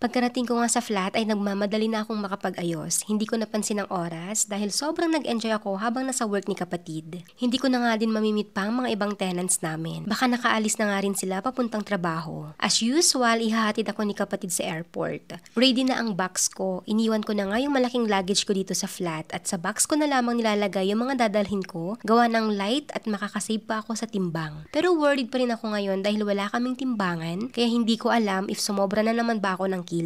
Pagkarating ko nga sa flat ay nagmamadali na akong makapag-ayos. Hindi ko napansin ang oras dahil sobrang nag-enjoy ako habang nasa work ni kapatid. Hindi ko na nga din mamimit pa ang mga ibang tenants namin. Baka nakaalis na nga rin sila papuntang trabaho. As usual, ihahatid ako ni kapatid sa airport. Ready na ang box ko. Iniwan ko na nga yung malaking luggage ko dito sa flat at sa box ko na lamang nilalagay yung mga dadalhin ko, gawa ng light at makakasave pa ako sa timbang. Pero worried pa rin ako ngayon dahil wala kaming timbangan, kaya hindi ko alam if sumobra na naman ba ako ng kilo.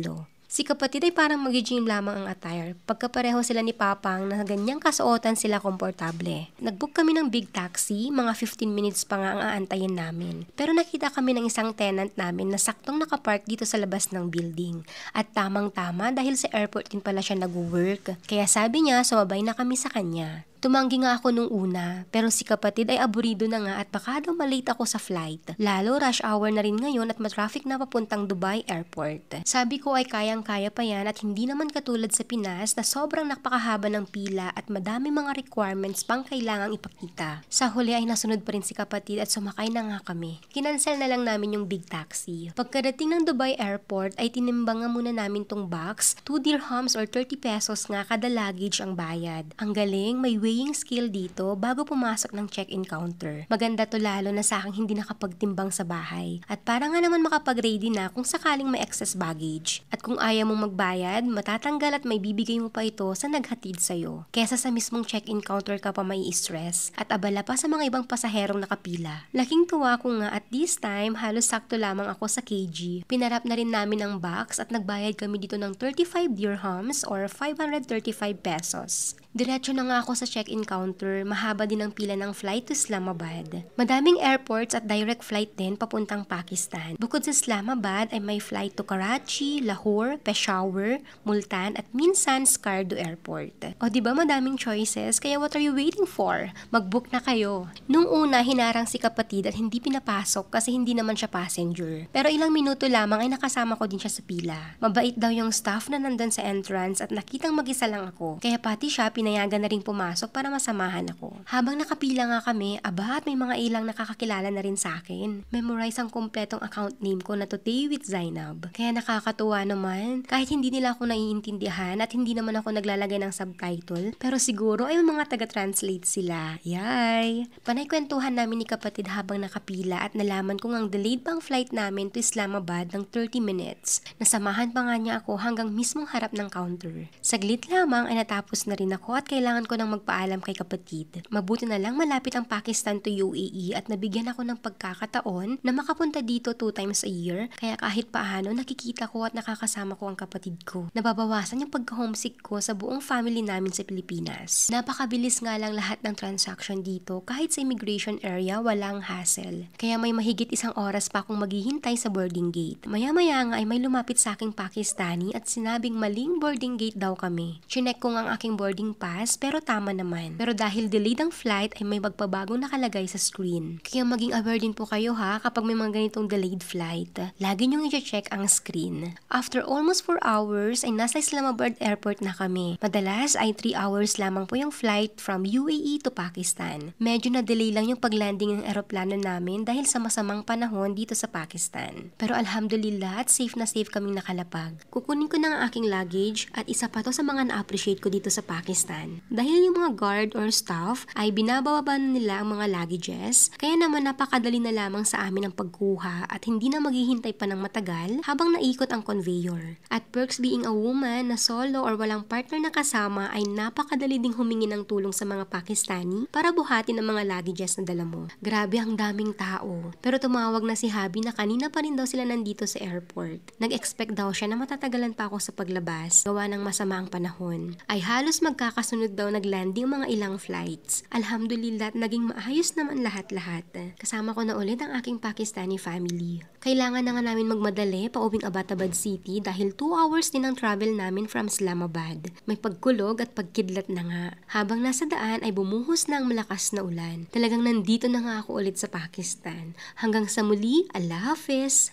Si kapatid ay parang mag-gym lamang ang attire, pagkapareho sila ni Papang na ganyang kasuotan sila komportable. Nag-book kami ng big taxi, mga 15 minutes pa nga ang aantayin namin. Pero nakita kami ng isang tenant namin na saktong nakapark dito sa labas ng building. At tamang-tama dahil sa airport din pala siya nag-work, kaya sabi niya sumabay na kami sa kanya. Tumanggi nga ako nung una, pero si kapatid ay aburido na nga at baka daw malate ako sa flight. Lalo rush hour na rin ngayon at matraffic na papuntang Dubai Airport. Sabi ko ay kayang-kaya pa yan at hindi naman katulad sa Pinas na sobrang napakahaba ng pila at madami mga requirements pang kailangang ipakita. Sa huli ay nasunod pa rin si kapatid at sumakay na nga kami. Kinansel na lang namin yung big taxi. Pagkadating ng Dubai Airport ay tinimbang nga muna namin tong box, 2 dirhams or 30 pesos nga kada luggage ang bayad. Ang galing, may weighing skill dito bago pumasok ng check-in counter. Maganda to lalo na sa aking hindi nakapagtimbang sa bahay. At para nga naman makapag-ready na kung sakaling may excess baggage. At kung ayaw mong magbayad, matatanggal at may bibigay mo pa ito sa naghatid sa'yo. Kesa sa mismong check-in counter ka pa may stress at abala pa sa mga ibang pasaherong nakapila. Laking tuwa ko nga at this time halos sakto lamang ako sa kg. Pinarap na rin namin ang box at nagbayad kami dito ng 35 dirhams or 535 pesos. Diretso na nga ako sa check-in counter, mahaba din ang pila ng flight to Islamabad. Madaming airports at direct flight din papuntang Pakistan. Bukod sa Islamabad ay may flight to Karachi, Lahore, Peshawar, Multan at minsan Skardu Airport. O diba madaming choices, kaya what are you waiting for? Mag-book na kayo. Nung una, hinarang si kapatid at hindi pinapasok kasi hindi naman siya passenger. Pero ilang minuto lamang ay nakasama ko din siya sa pila. Mabait daw yung staff na nandun sa entrance at nakitang mag-isa lang ako. Kaya pati siya pinayagan na rin pumasok para masamahan ako. Habang nakapila nga kami, aba at may mga ilang nakakakilala na rin sa akin. Memorize ang kompletong account name ko na Today with Zainab. Kaya nakakatuwa naman, kahit hindi nila ako naiintindihan at hindi naman ako naglalagay ng subtitle, pero siguro ay mga taga-translate sila. Yay! Panay kwentuhan namin ni kapatid habang nakapila at nalaman kong ang delayed pang flight namin to Islamabad ng 30 minutes. Nasamahan pa nga niya ako hanggang mismong harap ng counter. Saglit lamang ay natapos na rin ako at kailangan ko nang magpaalam kay kapatid. Mabuti na lang malapit ang Pakistan to UAE at nabigyan ako ng pagkakataon na makapunta dito 2 times a year, kaya kahit paano nakikita ko at nakakasama ko ang kapatid ko. Nababawasan yung pagka-homesick ko sa buong family namin sa Pilipinas. Napakabilis nga lang lahat ng transaction dito, kahit sa immigration area walang hassle. Kaya may mahigit 1 oras pa akong maghihintay sa boarding gate. Maya-maya nga ay may lumapit sa aking Pakistani at sinabing maling boarding gate daw kami. Chinek ko nga ang aking boarding pass pero tama naman. Pero dahil delayed ang flight ay may magpabagong nakalagay sa screen. Kaya maging aware din po kayo ha kapag may mga ganitong delayed flight. Lagi niyong i-check ang screen. After almost 4 hours ay nasa Islamabad Airport na kami. Madalas ay 3 hours lamang po yung flight from UAE to Pakistan. Medyo na-delay lang yung paglanding ng eroplano namin dahil sa masamang panahon dito sa Pakistan. Pero alhamdulillah at safe na safe kaming nakalapag. Kukunin ko na ang aking luggage at isa pa to sa mga na-appreciate ko dito sa Pakistan. Dahil yung mga guard or staff ay binababa nila ang mga luggages, kaya naman napakadali na lamang sa amin ang pagkuha at hindi na maghihintay pa ng matagal habang naikot ang conveyor. At perks being a woman na solo or walang partner na kasama ay napakadali ding humingi ng tulong sa mga Pakistani para buhatin ang mga luggages na dala mo. Grabe ang daming tao. Pero tumawag na si Habi na kanina pa rin daw sila nandito sa airport. Nag-expect daw siya na matatagalan pa ako sa paglabas gawa ng masama ang panahon. Ay halos magkakasunod daw naglanding mga ilang flights. Alhamdulillah, naging maayos naman lahat-lahat. Kasama ko na ulit ang aking Pakistani family. Kailangan na nga namin magmadali pauwing Abbottabad City dahil 2 hours din ang travel namin from Islamabad. May pagkulog at pagkidlat na nga. Habang nasa daan ay bumuhos na ang malakas na ulan. Talagang nandito na nga ako ulit sa Pakistan. Hanggang sa muli, Allah Hafiz!